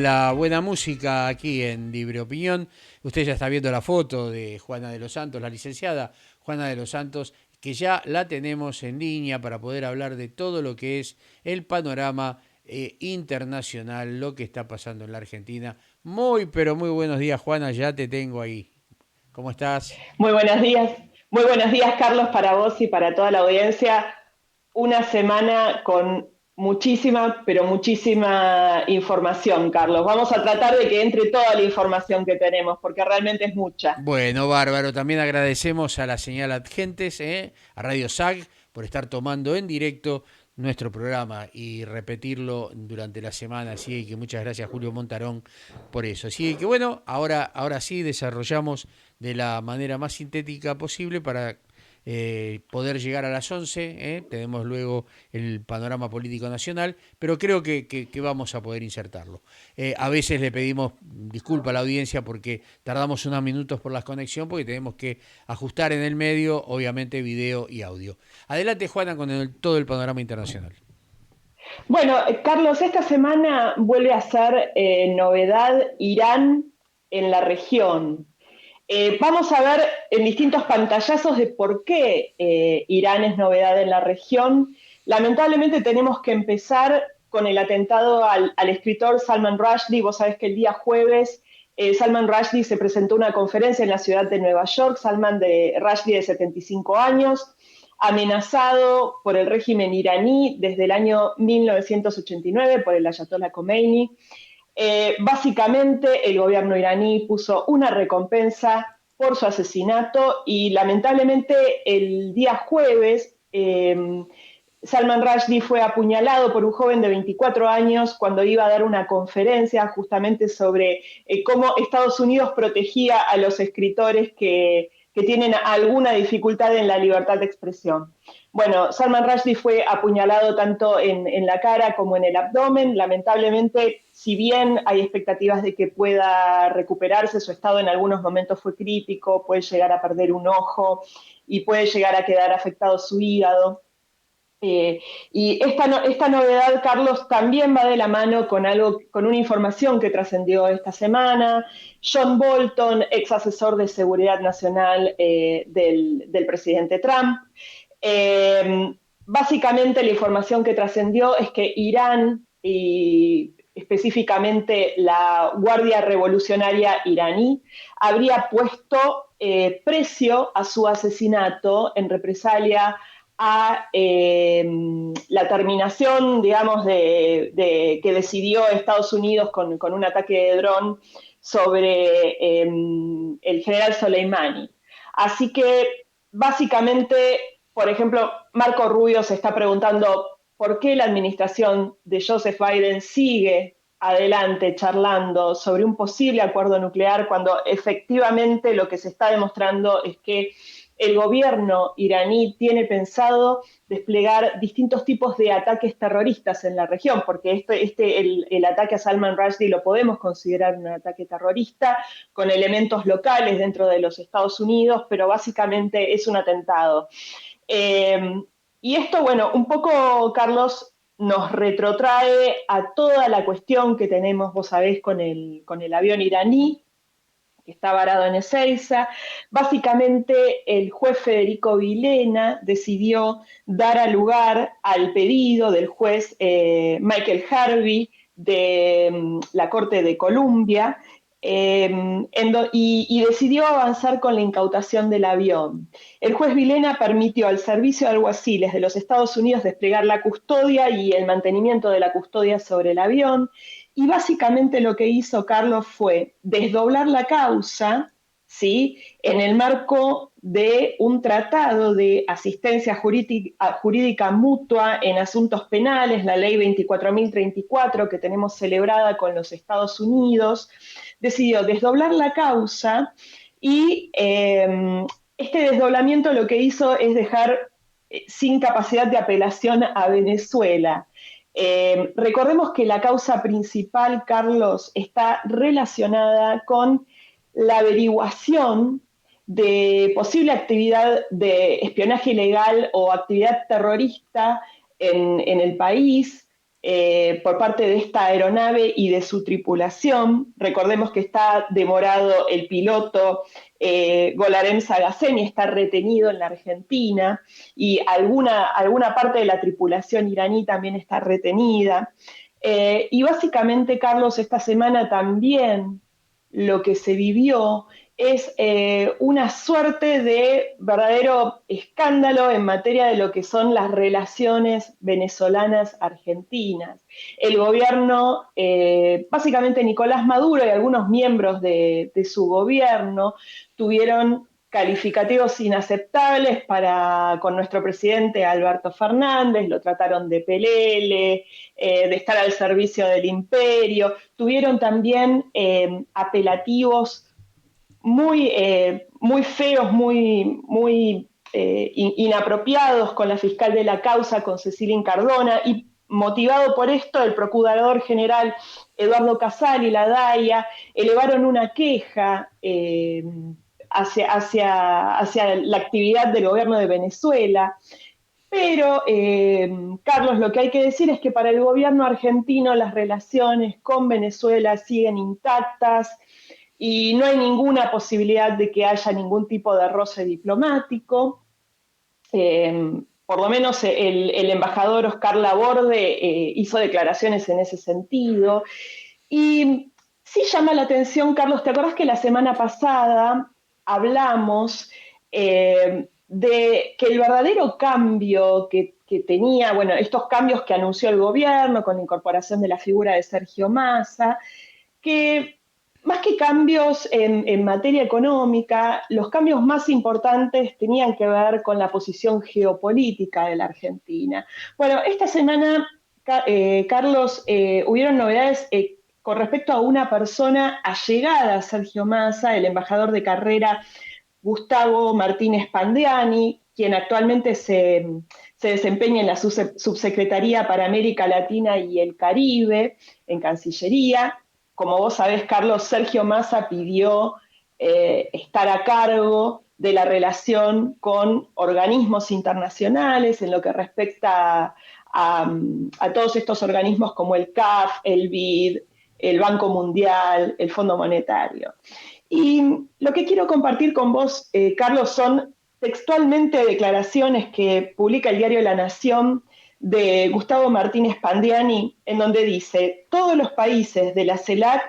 de la buena música aquí en Libre Opinión. Usted ya está viendo la foto de Juana de los Santos, la licenciada Juana de los Santos, que ya la tenemos en línea para poder hablar de todo lo que es el panorama internacional, lo que está pasando en la Argentina. Muy, pero muy buenos días, Juana, ya te tengo ahí. ¿Cómo estás? Muy buenos días Carlos para vos y para toda la audiencia. Una semana con muchísima, pero muchísima información, Carlos. Vamos a tratar de que entre toda la información que tenemos, porque realmente es mucha. Bueno, bárbaro. También agradecemos a la señal Adgentes, a Radio SAG, por estar tomando en directo nuestro programa y repetirlo durante la semana. Así que muchas gracias, Julio Montarón, por eso. Así que bueno, ahora sí desarrollamos de la manera más sintética posible para poder llegar a las 11. Tenemos luego el panorama político nacional, pero creo que vamos a poder insertarlo. A veces le pedimos disculpa a la audiencia porque tardamos unos minutos por la conexión, porque tenemos que ajustar en el medio, obviamente, video y audio. Adelante, Juana, con todo el panorama internacional. Bueno, Carlos, esta semana vuelve a ser novedad Irán en la región. Vamos a ver en distintos pantallazos de por qué Irán es novedad en la región. Lamentablemente tenemos que empezar con el atentado al escritor Salman Rushdie. Vos sabés que el día jueves Salman Rushdie se presentó a una conferencia en la ciudad de Nueva York. Rushdie de 75 años, amenazado por el régimen iraní desde el año 1989 por el Ayatollah Khomeini. Básicamente el gobierno iraní puso una recompensa por su asesinato y lamentablemente el día jueves Salman Rushdie fue apuñalado por un joven de 24 años cuando iba a dar una conferencia justamente sobre cómo Estados Unidos protegía a los escritores que tienen alguna dificultad en la libertad de expresión. Bueno, Salman Rushdie fue apuñalado tanto en la cara como en el abdomen. Lamentablemente, si bien hay expectativas de que pueda recuperarse, su estado en algunos momentos fue crítico, puede llegar a perder un ojo y puede llegar a quedar afectado su hígado. Y esta novedad, Carlos, también va de la mano con una información que trascendió esta semana. John Bolton, ex asesor de seguridad nacional del presidente Trump. Básicamente la información que trascendió es que Irán y específicamente la Guardia Revolucionaria iraní habría puesto precio a su asesinato en represalia a la terminación, digamos, que decidió Estados Unidos con un ataque de dron sobre el general Soleimani. Así que, básicamente, por ejemplo, Marco Rubio se está preguntando por qué la administración de Joseph Biden sigue adelante charlando sobre un posible acuerdo nuclear cuando efectivamente lo que se está demostrando es que el gobierno iraní tiene pensado desplegar distintos tipos de ataques terroristas en la región, porque el ataque a Salman Rushdie lo podemos considerar un ataque terrorista con elementos locales dentro de los Estados Unidos, pero básicamente es un atentado. Eh, y esto, bueno, un poco, Carlos, nos retrotrae a toda la cuestión que tenemos, vos sabés, con el avión iraní, que está varado en Ezeiza. Básicamente, el juez Federico Vilena decidió dar a lugar al pedido del juez Michael Harvey de la Corte de Columbia, y decidió avanzar con la incautación del avión. El juez Vilena permitió al Servicio de Alguaciles de los Estados Unidos desplegar la custodia y el mantenimiento de la custodia sobre el avión, y básicamente lo que hizo Carlos fue desdoblar la causa, ¿sí?, en el marco de un tratado de asistencia jurídica mutua en asuntos penales, la ley 24.034 que tenemos celebrada con los Estados Unidos. Decidió desdoblar la causa y este desdoblamiento lo que hizo es dejar sin capacidad de apelación a Venezuela. Recordemos que la causa principal, Carlos, está relacionada con la averiguación de posible actividad de espionaje ilegal o actividad terrorista en el país. por parte de esta aeronave y de su tripulación. Recordemos que está demorado el piloto Golarem Sagasemi, está retenido en la Argentina, y alguna parte de la tripulación iraní también está retenida. Y básicamente, Carlos, esta semana también lo que se vivió es una suerte de verdadero escándalo en materia de lo que son las relaciones venezolanas-argentinas. El gobierno, básicamente Nicolás Maduro y algunos miembros de su gobierno tuvieron calificativos inaceptables con nuestro presidente Alberto Fernández, lo trataron de pelele, de estar al servicio del imperio, tuvieron también apelativos muy feos, muy inapropiados con la fiscal de la causa, con Cecilia Incardona, y motivado por esto, el procurador general Eduardo Casal y la DAIA elevaron una queja hacia la actividad del gobierno de Venezuela. Pero, Carlos, lo que hay que decir es que para el gobierno argentino las relaciones con Venezuela siguen intactas y no hay ninguna posibilidad de que haya ningún tipo de roce diplomático. Por lo menos el embajador Oscar Laborde hizo declaraciones en ese sentido. Y sí llama la atención, Carlos, ¿te acordás que la semana pasada hablamos de que el verdadero cambio que tenía, bueno, estos cambios que anunció el gobierno con la incorporación de la figura de Sergio Massa, que más que cambios en materia económica, los cambios más importantes tenían que ver con la posición geopolítica de la Argentina? Bueno, esta semana, Carlos, hubieron novedades con respecto a una persona allegada a Sergio Massa, el embajador de carrera Gustavo Martínez Pandiani, quien actualmente se desempeña en la Subsecretaría para América Latina y el Caribe, en Cancillería. Como vos sabés, Carlos, Sergio Massa pidió estar a cargo de la relación con organismos internacionales en lo que respecta a todos estos organismos como el CAF, el BID, el Banco Mundial, el Fondo Monetario. Y lo que quiero compartir con vos, Carlos, son textualmente declaraciones que publica el diario La Nación de Gustavo Martínez Pandiani, en donde dice: todos los países de la CELAC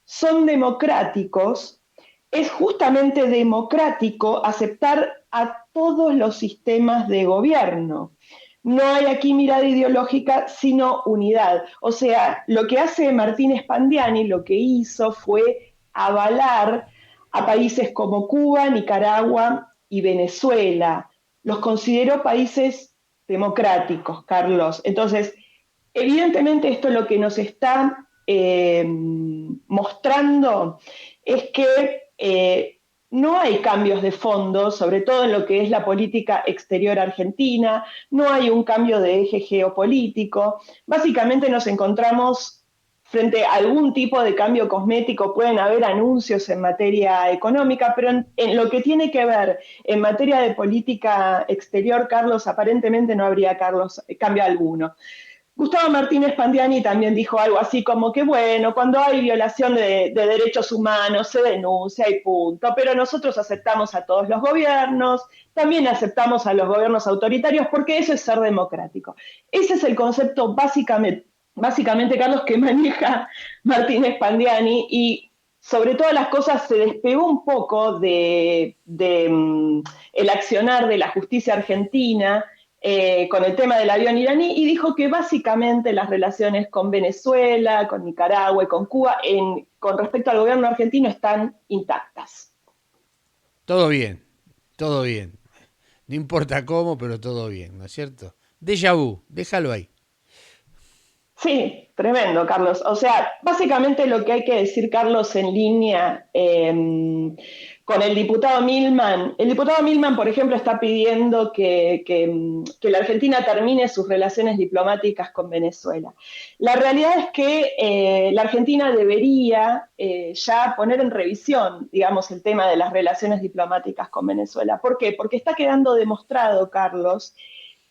son democráticos, es justamente democrático aceptar a todos los sistemas de gobierno. No hay aquí mirada ideológica, sino unidad. O sea, lo que hace Martínez Pandiani, lo que hizo fue avalar a países como Cuba, Nicaragua y Venezuela. Los consideró países democráticos, Carlos. Entonces, evidentemente esto lo que nos está mostrando es que no hay cambios de fondo, sobre todo en lo que es la política exterior argentina, no hay un cambio de eje geopolítico. Básicamente nos encontramos frente a algún tipo de cambio cosmético, pueden haber anuncios en materia económica, pero en lo que tiene que ver en materia de política exterior, Carlos, aparentemente no habría, Carlos, cambio alguno. Gustavo Martínez Pandiani también dijo algo así como que, bueno, cuando hay violación de derechos humanos se denuncia y punto, pero nosotros aceptamos a todos los gobiernos, también aceptamos a los gobiernos autoritarios, porque eso es ser democrático. Ese es el concepto básicamente, Carlos, que maneja Martínez Pandiani, y sobre todas las cosas se despegó un poco el accionar de la justicia argentina con el tema del avión iraní, y dijo que básicamente las relaciones con Venezuela, con Nicaragua y con Cuba, con respecto al gobierno argentino, están intactas. Todo bien, todo bien. No importa cómo, pero todo bien, ¿no es cierto? Déjà vu, déjalo ahí. Sí, tremendo, Carlos. O sea, básicamente lo que hay que decir, Carlos, en línea con el diputado Milman. El diputado Milman, por ejemplo, está pidiendo que la Argentina termine sus relaciones diplomáticas con Venezuela. La realidad es que la Argentina debería ya poner en revisión, digamos, el tema de las relaciones diplomáticas con Venezuela. ¿Por qué? Porque está quedando demostrado, Carlos,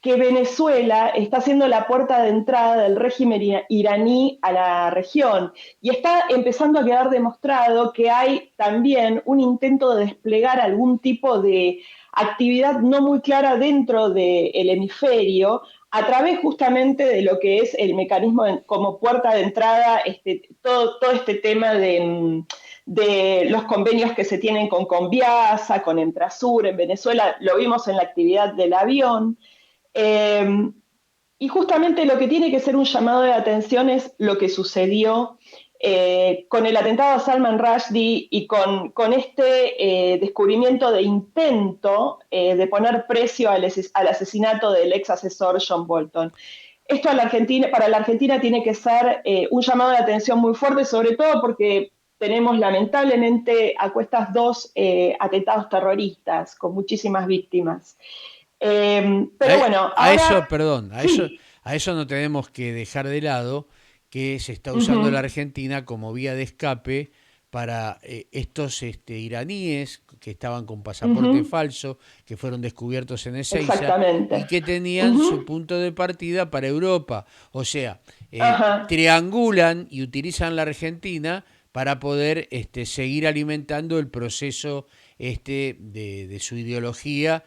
que Venezuela está siendo la puerta de entrada del régimen iraní a la región. Y está empezando a quedar demostrado que hay también un intento de desplegar algún tipo de actividad no muy clara dentro del hemisferio, a través justamente de lo que es el mecanismo como puerta de entrada, todo este tema de los convenios que se tienen con Conviasa, con Entrasur en Venezuela, lo vimos en la actividad del avión. Eh, y justamente lo que tiene que ser un llamado de atención es lo que sucedió con el atentado a Salman Rushdie y con este descubrimiento de intento de poner precio al asesinato del ex asesor John Bolton. Esto para la Argentina tiene que ser un llamado de atención muy fuerte, sobre todo porque tenemos lamentablemente a cuestas dos atentados terroristas con muchísimas víctimas. Pero bueno, A eso, ahora perdón, sí. a eso no tenemos que dejar de lado que se está usando la Uh-huh, Argentina como vía de escape para estos iraníes que estaban con pasaporte uh-huh, falso, que fueron descubiertos en Ezeiza y exactamente. que tenían su Uh-huh, punto de partida para Europa. O sea, ajá, triangulan y utilizan la Argentina para poder seguir alimentando el proceso de su ideología,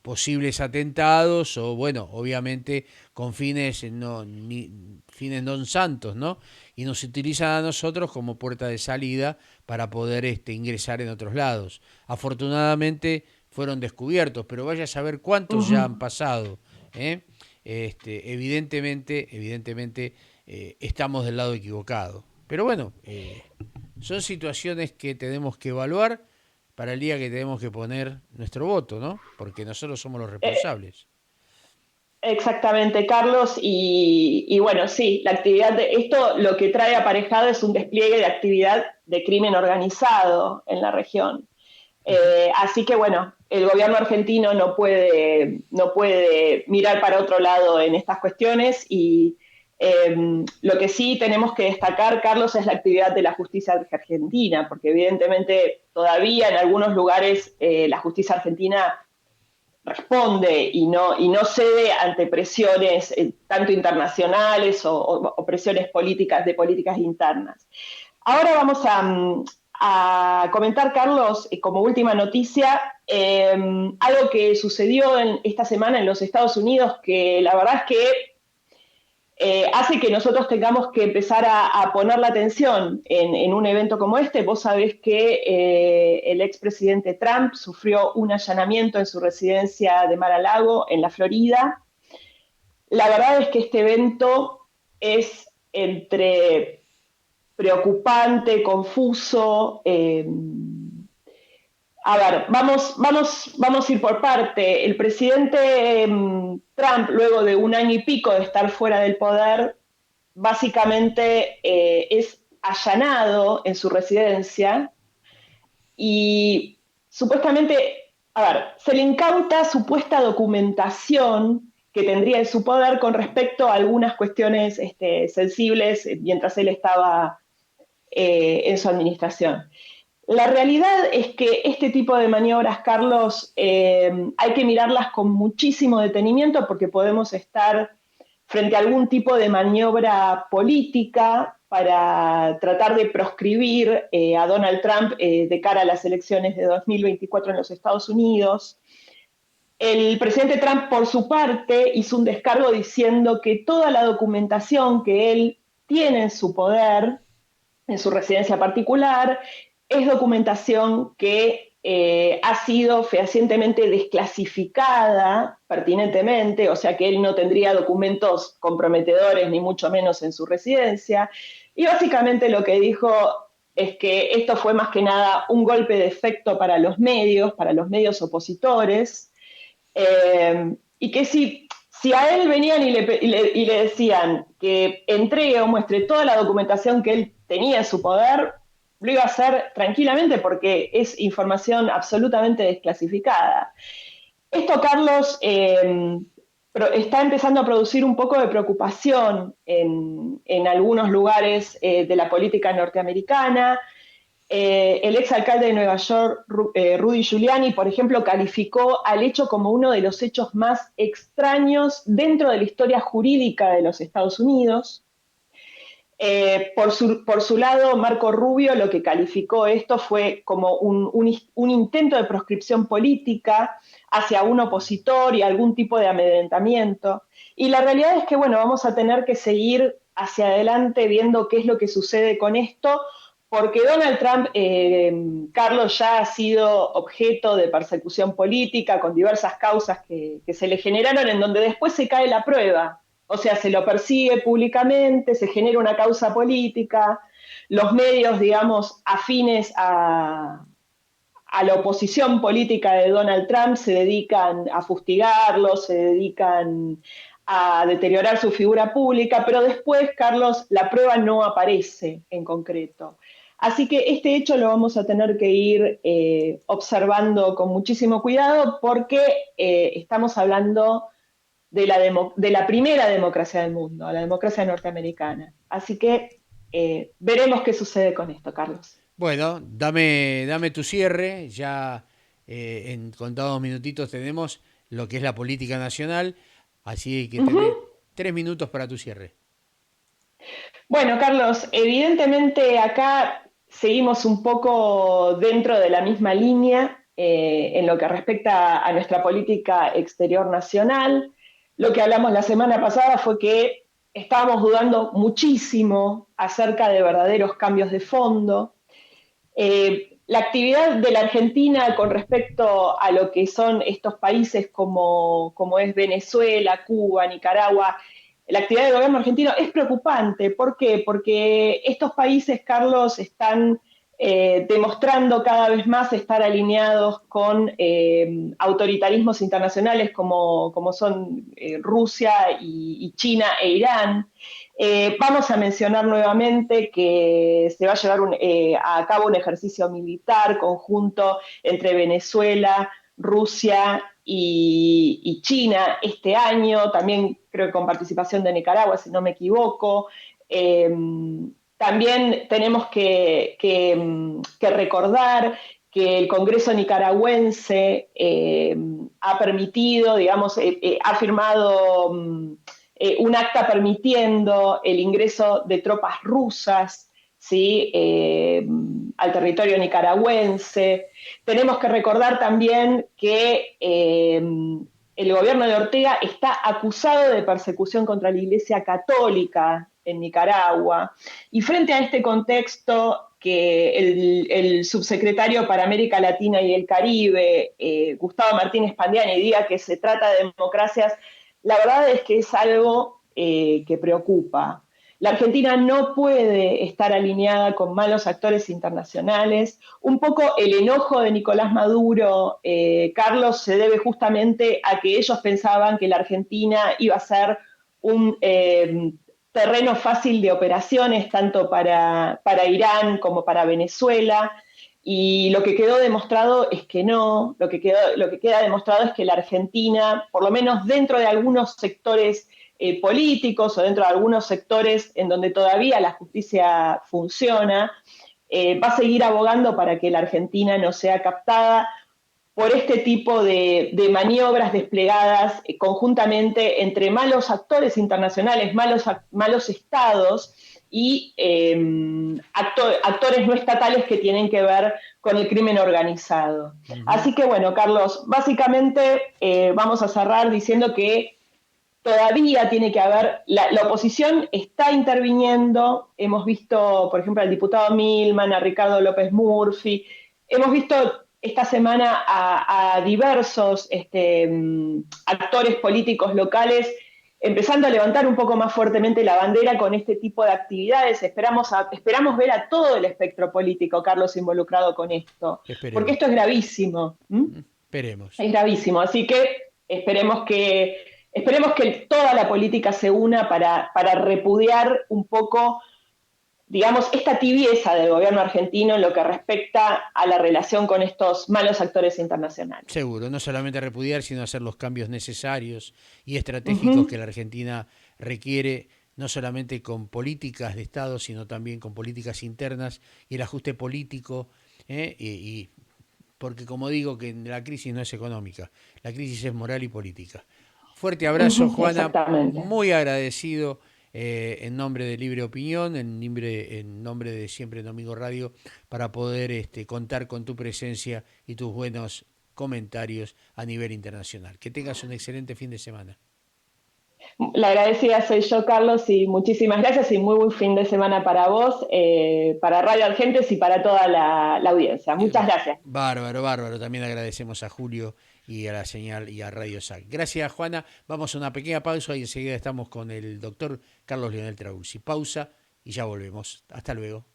posibles atentados o bueno, obviamente con fines fines non santos, ¿no? Y nos utilizan a nosotros como puerta de salida para poder ingresar en otros lados. Afortunadamente fueron descubiertos, pero vaya a saber cuántos ya han uh-huh. pasado, ¿eh? Evidentemente estamos del lado equivocado. Pero bueno, son situaciones que tenemos que evaluar para el día que tenemos que poner nuestro voto, ¿no? Porque nosotros somos los Eh, responsables. exactamente, Carlos. Y bueno, sí, la actividad de esto lo que trae aparejado es un despliegue de actividad de crimen organizado en la región. Así que bueno, el gobierno argentino no puede mirar para otro lado en estas cuestiones y lo que sí tenemos que destacar, Carlos, es la actividad de la justicia argentina, porque evidentemente todavía en algunos lugares la justicia argentina responde y no cede ante presiones tanto internacionales o presiones políticas de políticas internas. Ahora vamos a comentar, Carlos, como última noticia, algo que sucedió esta semana en los Estados Unidos, que la verdad es que hace que nosotros tengamos que empezar a poner la atención en un evento como este. Vos sabés que el expresidente Trump sufrió un allanamiento en su residencia de Mar-a-Lago, en la Florida. La verdad es que este evento es entre preocupante, confuso. A ver, vamos a ir por parte. El presidente Trump, luego de un año y pico de estar fuera del poder, básicamente es allanado en su residencia y supuestamente, a ver, se le incauta supuesta documentación que tendría en su poder con respecto a algunas cuestiones sensibles mientras él estaba en su administración. La realidad es que este tipo de maniobras, Carlos, hay que mirarlas con muchísimo detenimiento porque podemos estar frente a algún tipo de maniobra política para tratar de proscribir a Donald Trump de cara a las elecciones de 2024 en los Estados Unidos. El presidente Trump, por su parte, hizo un descargo diciendo que toda la documentación que él tiene en su poder, en su residencia particular, es documentación que ha sido fehacientemente desclasificada pertinentemente, o sea que él no tendría documentos comprometedores ni mucho menos en su residencia. Y básicamente lo que dijo es que esto fue más que nada un golpe de efecto para los medios opositores, y que si a él venían y le decían que entregue o muestre toda la documentación que él tenía en su poder, lo iba a hacer tranquilamente porque es información absolutamente desclasificada. Esto, Carlos, está empezando a producir un poco de preocupación en algunos lugares de la política norteamericana. El exalcalde de Nueva York, Rudy Giuliani, por ejemplo, calificó al hecho como uno de los hechos más extraños dentro de la historia jurídica de los Estados Unidos. Por su lado, Marco Rubio lo que calificó esto fue como un intento de proscripción política hacia un opositor y algún tipo de amedrentamiento. Y la realidad es que, bueno, vamos a tener que seguir hacia adelante viendo qué es lo que sucede con esto, porque Donald Trump, Carlos, ya ha sido objeto de persecución política con diversas causas que se le generaron, en donde después se cae la prueba. O sea, se lo persigue públicamente, se genera una causa política, los medios, digamos, afines a la oposición política de Donald Trump se dedican a fustigarlo, se dedican a deteriorar su figura pública, pero después, Carlos, la prueba no aparece en concreto. Así que este hecho lo vamos a tener que ir observando con muchísimo cuidado porque estamos hablando de la primera democracia del mundo, la democracia norteamericana. Así que veremos qué sucede con esto, Carlos. Bueno, dame tu cierre. Ya en contados minutitos tenemos lo que es la política nacional. Así que tenés Uh-huh. 3 minutos para tu cierre. Bueno, Carlos, evidentemente acá seguimos un poco dentro de la misma línea en lo que respecta a nuestra política exterior nacional. Lo que hablamos la semana pasada fue que estábamos dudando muchísimo acerca de verdaderos cambios de fondo. La actividad de la Argentina con respecto a lo que son estos países como es Venezuela, Cuba, Nicaragua, la actividad del gobierno argentino es preocupante. ¿Por qué? Porque estos países, Carlos, están demostrando cada vez más estar alineados con autoritarismos internacionales como son Rusia y China e Irán. Vamos a mencionar nuevamente que se va a llevar a cabo un ejercicio militar conjunto entre Venezuela, Rusia y China este año, también creo que con participación de Nicaragua, si no me equivoco. También tenemos que recordar que el Congreso nicaragüense ha permitido, digamos, ha firmado un acta permitiendo el ingreso de tropas rusas, ¿sí? Al territorio nicaragüense. Tenemos que recordar también que el gobierno de Ortega está acusado de persecución contra la Iglesia Católica en Nicaragua. Y frente a este contexto, que el subsecretario para América Latina y el Caribe, Gustavo Martínez Pandiani, diga que se trata de democracias, la verdad es que es algo que preocupa. La Argentina no puede estar alineada con malos actores internacionales. Un poco el enojo de Nicolás Maduro, Carlos, se debe justamente a que ellos pensaban que la Argentina iba a ser un terreno fácil de operaciones, tanto para Irán como para Venezuela. Y lo que quedó demostrado es que no, lo que queda demostrado es que la Argentina, por lo menos dentro de algunos sectores políticos o dentro de algunos sectores en donde todavía la justicia funciona, va a seguir abogando para que la Argentina no sea captada por este tipo de maniobras desplegadas conjuntamente entre malos actores internacionales, malos estados y actores no estatales que tienen que ver con el crimen organizado. Ujú. Así que bueno, Carlos, básicamente vamos a cerrar diciendo que todavía tiene que haber, la oposición está interviniendo, hemos visto, por ejemplo, al diputado Milman, a Ricardo López Murphy, hemos visto esta semana a diversos actores políticos locales empezando a levantar un poco más fuertemente la bandera con este tipo de actividades. Esperamos ver a todo el espectro político, Carlos, involucrado con esto, porque Esperemos. esto es gravísimo. Esperemos. Es gravísimo, así que esperemos que toda la política se una para repudiar un poco, digamos, esta tibieza del gobierno argentino en lo que respecta a la relación con estos malos actores internacionales. Seguro, no solamente repudiar, sino hacer los cambios necesarios y estratégicos Ujú. que la Argentina requiere no solamente con políticas de Estado, sino también con políticas internas y el ajuste político, porque como digo que la crisis no es económica, la crisis es moral y política. Fuerte abrazo, Juana, Exactamente. muy agradecido en nombre de Libre Opinión, en nombre de Siempre Domingo Radio, para poder contar con tu presencia y tus buenos comentarios a nivel internacional. Que tengas un excelente fin de semana. La agradecida soy yo, Carlos, y muchísimas gracias y muy buen fin de semana para vos, para Radio Argentes y para toda la audiencia. Muchas gracias. Bárbaro, bárbaro. También agradecemos a Julio y a la señal y a Radio SAC. Gracias, Juana. Vamos a una pequeña pausa y enseguida estamos con el doctor Carlos Leonel Trabuzzi. Pausa y ya volvemos. Hasta luego.